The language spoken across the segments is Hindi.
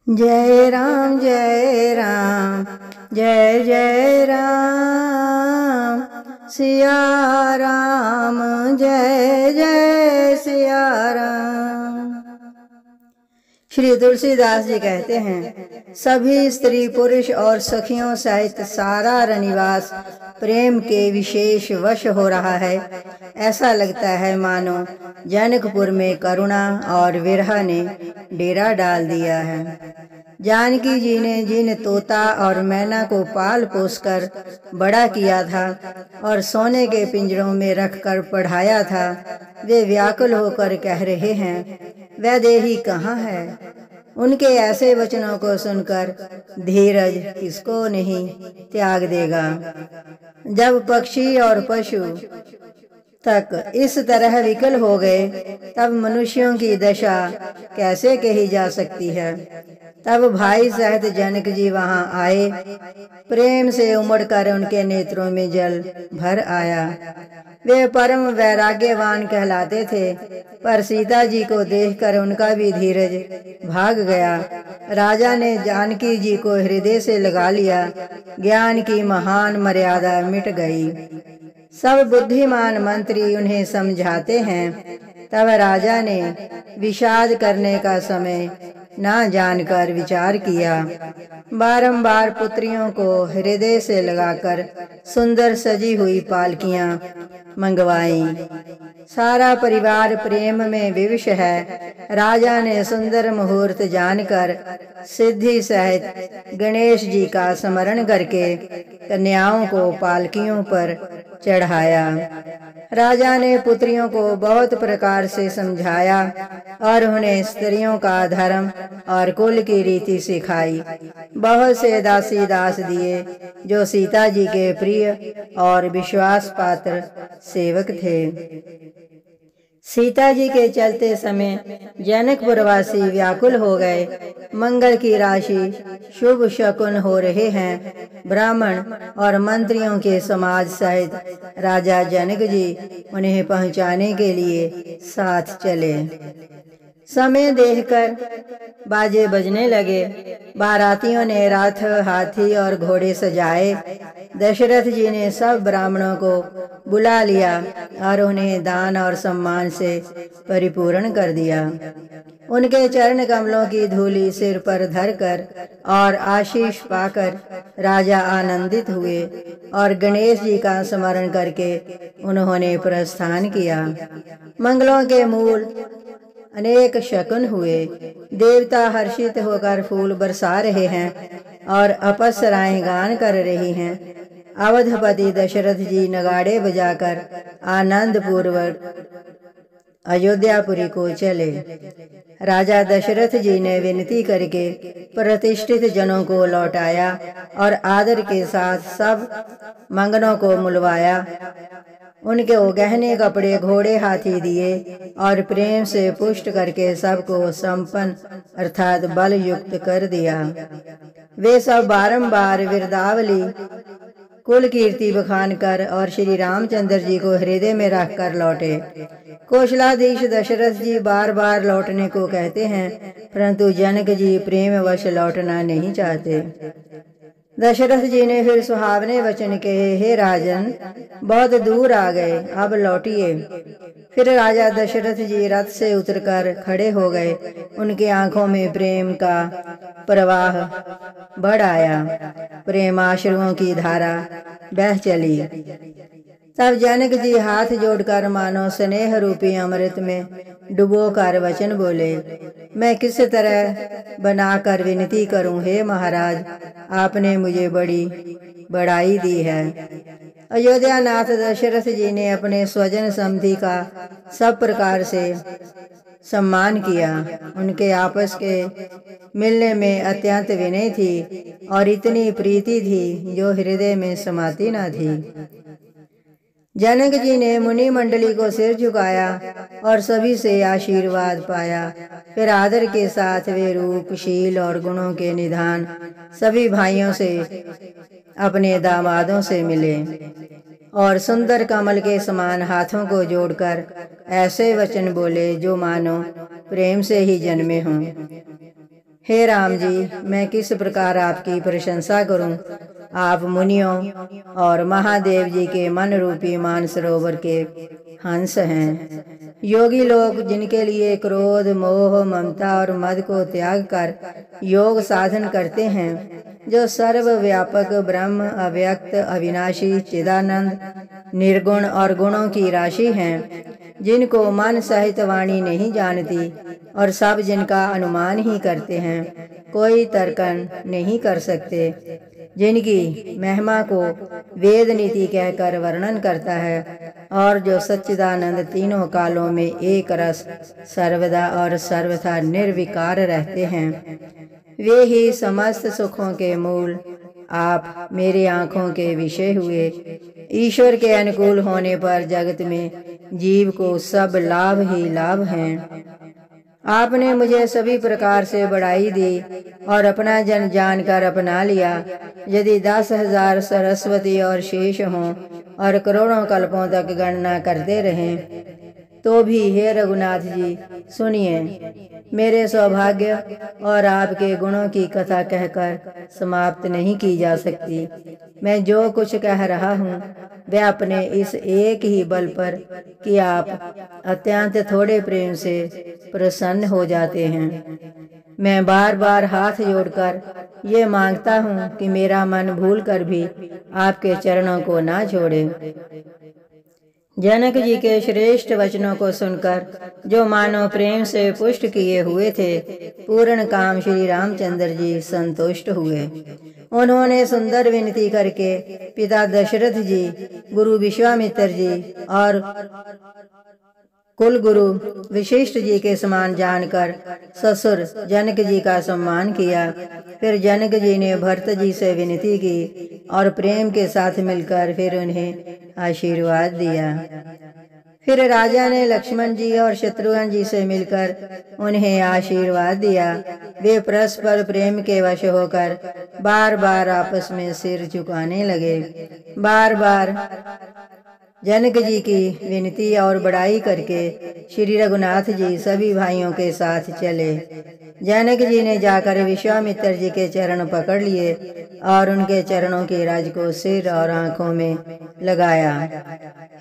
जय राम जय राम जय जय राम सिया राम जय जय सिया राम। श्री तुलसीदास जी कहते हैं, सभी स्त्री पुरुष और सखियों सहित सारा रनिवास प्रेम के विशेष वश हो रहा है। ऐसा लगता है मानो जनकपुर में करुणा और विरह ने डेरा डाल दिया है। जानकी जी ने जिन तोता और मैना को पाल पोस कर बड़ा किया था और सोने के पिंजरों में रखकर पढ़ाया था, वे व्याकुल होकर कह रहे हैं, वैदेही कहाँ है। उनके ऐसे वचनों को सुनकर धीरज किसको नहीं त्याग देगा। जब पक्षी और पशु तक इस तरह विकल हो गए, तब मनुष्यों की दशा कैसे कही जा सकती है। तब भाई सहित जनक जी वहां आए। प्रेम से उमड़कर उनके नेत्रों में जल भर आया। वे परम वैराग्यवान कहलाते थे, पर सीता जी को देखकर उनका भी धीरज भाग गया। राजा ने जानकी जी को हृदय से लगा लिया। ज्ञान की महान मर्यादा मिट गई। सब बुद्धिमान मंत्री उन्हें समझाते हैं, तब राजा ने विषाद करने का समय ना जानकर विचार किया। बारंबार पुत्रियों को हृदय से लगाकर सुंदर सजी हुई पालकियां मंगवाईं। सारा परिवार प्रेम में विवश है। राजा ने सुंदर मुहूर्त जानकर सिद्धि सहित गणेश जी का स्मरण करके कन्याओं को पालकियों पर चढ़ाया। राजा ने पुत्रियों को बहुत प्रकार से समझाया और उन्हें स्त्रियों का धर्म और कुल की रीति सिखाई। बहुत से दासी दास दिए जो सीता जी के प्रिय और विश्वास पात्र सेवक थे। सीता जी के चलते समय जनकपुरवासी व्याकुल हो गए। मंगल की राशि शुभ शकुन हो रहे हैं। ब्राह्मण और मंत्रियों के समाज सहित राजा जनक जी उन्हें पहुंचाने के लिए साथ चले। समय देखकर बाजे बजने लगे। बारातियों ने रथ, हाथी और घोड़े सजाए। दशरथ जी ने सब ब्राह्मणों को बुला लिया और उन्हें दान और सम्मान से परिपूर्ण कर दिया। उनके चरण कमलों की धूली सिर पर धरकर और आशीष पाकर राजा आनंदित हुए और गणेश जी का स्मरण करके उन्होंने प्रस्थान किया। मंगलों के मूल अनेक शकुन हुए। देवता हर्षित होकर फूल बरसा रहे हैं और अप्सराएं गान कर रही हैं। अवधपति दशरथ जी नगाड़े बजाकर आनंद पूर्वक अयोध्यापुरी को चले। राजा दशरथ जी ने विनती करके प्रतिष्ठित जनों को लौटाया और आदर के साथ सब मंगनों को मुलवाया। उनके गहने कपड़े, घोड़े, हाथी दिए और प्रेम से पुष्ट करके सबको संपन्न अर्थात बल युक्त कर दिया। वे सब बारंबार विरदावली कुल कीर्ति बखान कर और श्री रामचंद्र जी को हृदय में रखकर लौटे। कौशलाधीश दशरथ जी बार बार लौटने को कहते हैं, परंतु जनक जी प्रेमवश लौटना नहीं चाहते। दशरथ जी ने फिर सुहावने वचन कहे, हे राजन, बहुत दूर आ गए, अब लौटिए। फिर राजा दशरथ जी रथ से उतरकर खड़े हो गए। उनकी आंखों में प्रेम का प्रवाह बढ़ आया। प्रेमाश्रुओं की धारा बह चली। तब जनक जी हाथ जोड़कर मानो स्नेह रूपी अमृत में डुबो कर वचन बोले, मैं किस तरह बनाकर विनती करूं, हे महाराज, आपने मुझे बड़ी बड़ाई दी है। अयोध्या नाथ दशरथ जी ने अपने स्वजन समधि का सब प्रकार से सम्मान किया। उनके आपस के मिलने में अत्यंत विनय थी और इतनी प्रीति थी जो हृदय में समाती न थी। जनक जी ने मुनि मंडली को सिर झुकाया और सभी से आशीर्वाद पाया। फिर आदर के साथ वे रूप, शील और गुणों के निधान सभी भाइयों से अपने दामादों से मिले और सुंदर कमल के समान हाथों को जोड़कर ऐसे वचन बोले जो मानो प्रेम से ही जन्मे हों। हे राम जी, मैं किस प्रकार आपकी प्रशंसा करूं। आप मुनियों और महादेव जी के मन रूपी मानसरोवर के हंस हैं। योगी लोग जिनके लिए क्रोध, मोह, ममता और मद को त्याग कर योग साधन करते हैं, जो सर्वव्यापक ब्रह्म, अव्यक्त, अविनाशी, चिदानंद, निर्गुण और गुणों की राशि हैं, जिनको मन सहित वाणी नहीं जानती और सब जिनका अनुमान ही करते हैं, कोई तर्कन नहीं कर सकते, जिनकी महिमा को वेद नीति कहकर वर्णन करता है, और जो सच्चिदानंद तीनों कालों में एक रस सर्वदा और सर्वथा निर्विकार रहते हैं, वे ही समस्त सुखों के मूल। आप मेरी आँखों के विषय हुए। ईश्वर के अनुकूल होने पर जगत में जीव को सब लाभ ही लाभ हैं। आपने मुझे सभी प्रकार से बढ़ाई दी और अपना जन जानकर अपना लिया। यदि 10,000 सरस्वती और शेष हों और करोड़ों कल्पों तक गणना करते रहें, तो भी हे रघुनाथ जी सुनिए, मेरे सौभाग्य और आपके गुणों की कथा कहकर समाप्त नहीं की जा सकती। मैं जो कुछ कह रहा हूँ वह अपने इस एक ही बल पर कि आप अत्यंत थोड़े प्रेम से प्रसन्न हो जाते हैं। मैं बार बार हाथ जोड़कर ये मांगता हूँ कि मेरा मन भूल कर भी आपके चरणों को ना छोड़े। जनक जी के श्रेष्ठ वचनों को सुनकर जो मानव प्रेम से पुष्ट किए हुए थे, पूर्ण काम श्री रामचंद्र जी संतुष्ट हुए। उन्होंने सुंदर विनती करके पिता दशरथ जी, गुरु विश्वामित्र जी और कुल गुरु वशिष्ठ जी के समान जानकर ससुर जनक जी का सम्मान किया। फिर जनक जी ने भरत जी से विनती की और प्रेम के साथ मिलकर फिर उन्हें आशीर्वाद दिया। फिर राजा ने लक्ष्मण जी और शत्रुघ्न जी से मिलकर उन्हें आशीर्वाद दिया। वे परस्पर प्रेम के वश होकर बार बार आपस में सिर झुकाने लगे। बार बार जनक जी की विनती और बड़ाई करके श्री रघुनाथ जी सभी भाइयों के साथ चले। जनक जी ने जाकर विश्वामित्र जी के चरण पकड़ लिए और उनके चरणों की रज को सिर और आंखों में लगाया।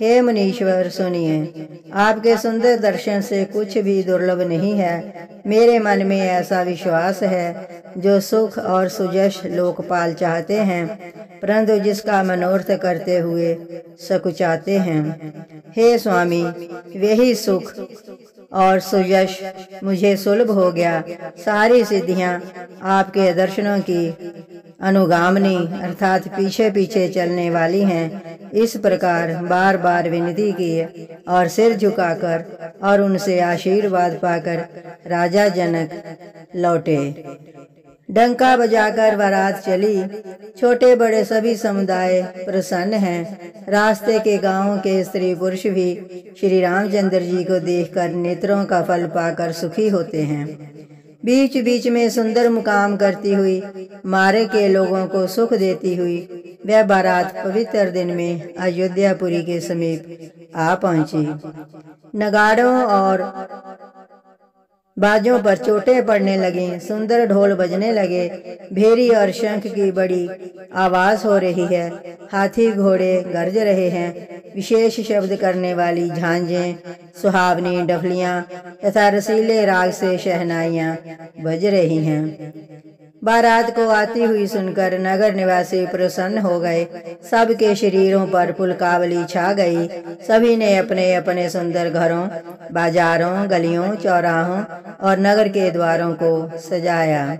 हे मुनीश्वर सुनिए, आपके सुंदर दर्शन से कुछ भी दुर्लभ नहीं है। मेरे मन में ऐसा विश्वास है, जो सुख और सुजश लोकपाल चाहते हैं, परंतु जिसका मनोरथ करते हुए सकुचाते हैं। हे स्वामी, वही सुख और सुयश मुझे सुलभ हो गया। सारी सिद्धियां आपके दर्शनों की अनुगामनी अर्थात पीछे पीछे चलने वाली हैं। इस प्रकार बार बार विनती की और सिर झुकाकर और उनसे आशीर्वाद पाकर राजा जनक लौटे। डंका बजाकर बारात चली। छोटे बड़े सभी समुदाय प्रसन्न हैं। रास्ते के गांवों के स्त्री पुरुष भी श्री रामचंद्र जी को देखकर नेत्रों का फल पाकर सुखी होते हैं। बीच बीच में सुंदर मुकाम करती हुई मारे के लोगों को सुख देती हुई वह बारात पवित्र दिन में अयोध्यापुरी के समीप आ पहुंची। नगाड़ों और बाजों पर चोटें पड़ने लगीं, सुंदर ढोल बजने लगे, भेरी और शंख की बड़ी आवाज हो रही है, हाथी घोड़े गरज रहे हैं, विशेष शब्द करने वाली झांझें, सुहावनी डफलियां तथा रसीले राग से शहनाइयां बज रही हैं। बारात को आती हुई सुनकर नगर निवासी प्रसन्न हो गए। सबके शरीरों पर पुलकावली छा गई। सभी ने अपने अपने सुंदर घरों, बाजारों, गलियों, चौराहों और नगर के द्वारों को सजाया।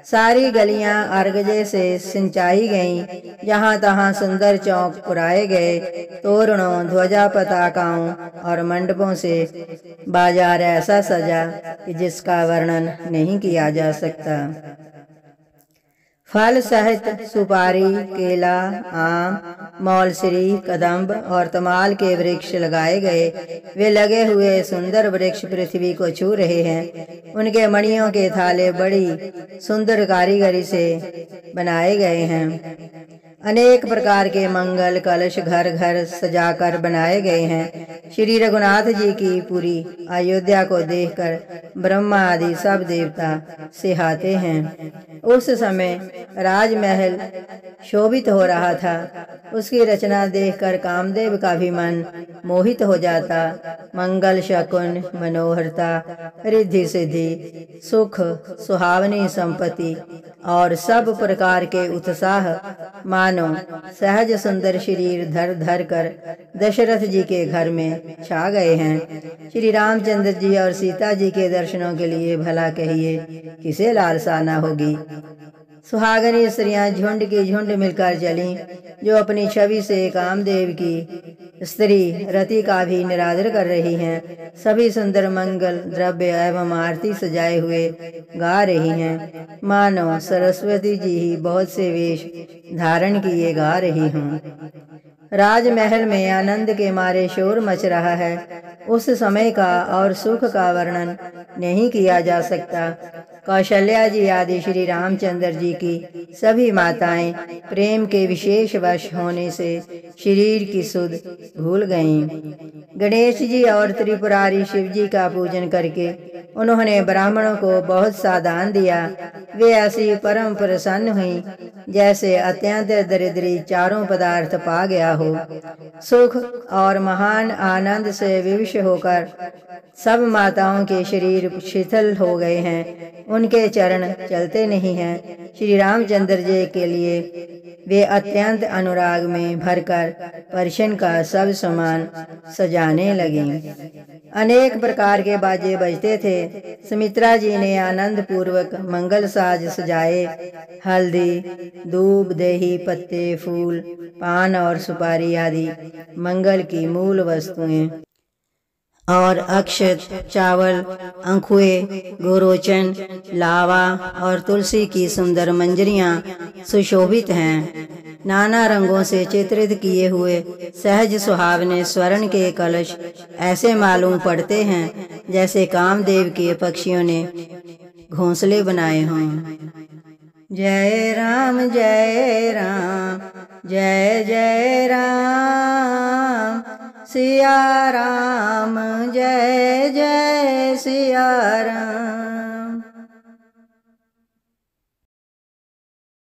सारी गलियां अर्गजे से सिंचाई गईं। जहां तहां सुंदर चौक पुराए गए। तोरणों, ध्वजा, पताकाओं और मंडपों से बाजार ऐसा सजा कि जिसका वर्णन नहीं किया जा सकता। फल सहित सुपारी, केला, आम, मौलसरी, कदम्ब और तमाल के वृक्ष लगाए गए। वे लगे हुए सुंदर वृक्ष पृथ्वी को छू रहे हैं। उनके मणियों के थाले बड़ी सुंदर कारीगरी से बनाए गए हैं। अनेक प्रकार के मंगल कलश घर घर सजाकर बनाए गए हैं। श्री रघुनाथ जी की पूरी अयोध्या को देखकर ब्रह्मा आदि सब देवता सिहाते हैं। उस समय राजमहल शोभित हो रहा था। उसकी रचना देखकर कामदेव का भी मन मोहित हो जाता। मंगल शकुन मनोहरता रिद्धि सिद्धि सुख सुहावनी संपत्ति और सब प्रकार के उत्साह मानो सहज सुंदर शरीर धर धर कर दशरथ जी के घर में छा गए हैं। श्री रामचंद्र जी और सीता जी के दर्शनों के लिए भला कहिए किसे लालसा न होगी। सुहागनी स्त्रियां झुंड की झुंड मिलकर चलीं, जो अपनी छवि से कामदेव की स्त्री रति का भी निरादर कर रही हैं। सभी सुंदर मंगल द्रव्य एवं आरती सजाए हुए गा रही हैं, मानो सरस्वती जी ही बहुत से वेश धारण किए गा रही हूँ। राजमहल में आनंद के मारे शोर मच रहा है। उस समय का और सुख का वर्णन नहीं किया जा सकता। कौशल्या जी आदि श्री रामचंद्र जी की सभी माताएं प्रेम के विशेष वश होने से शरीर की सुध भूल गईं। गणेश जी और त्रिपुरारी शिव जी का पूजन करके उन्होंने ब्राह्मणों को बहुत सा दान दिया। वे ऐसी परम प्रसन्न हुई जैसे अत्यंत दरिद्री चारों पदार्थ पा गया हो। सुख और महान आनंद से विवश होकर सब माताओं के शरीर शिथिल हो गए हैं, उनके चरण चलते नहीं हैं। श्री रामचंद्र जी के लिए वे अत्यंत अनुराग में भरकर परशन का सब सामान सजाने लगे। अनेक प्रकार के बाजे बजते थे। सुमित्रा जी ने आनंद पूर्वक मंगल साज सजाए। हल्दी दूब दही पत्ते फूल पान और सुपारी आदि मंगल की मूल वस्तुएं और अक्षत चावल अंखुए गोरोचन लावा और तुलसी की सुंदर मंजरियां सुशोभित हैं। नाना रंगों से चित्रित किए हुए सहज सुहावने स्वर्ण के कलश ऐसे मालूम पड़ते हैं जैसे कामदेव के पक्षियों ने घोंसले बनाए हों। जय राम जय राम जय जय राम सिया राम जय जय सिया राम।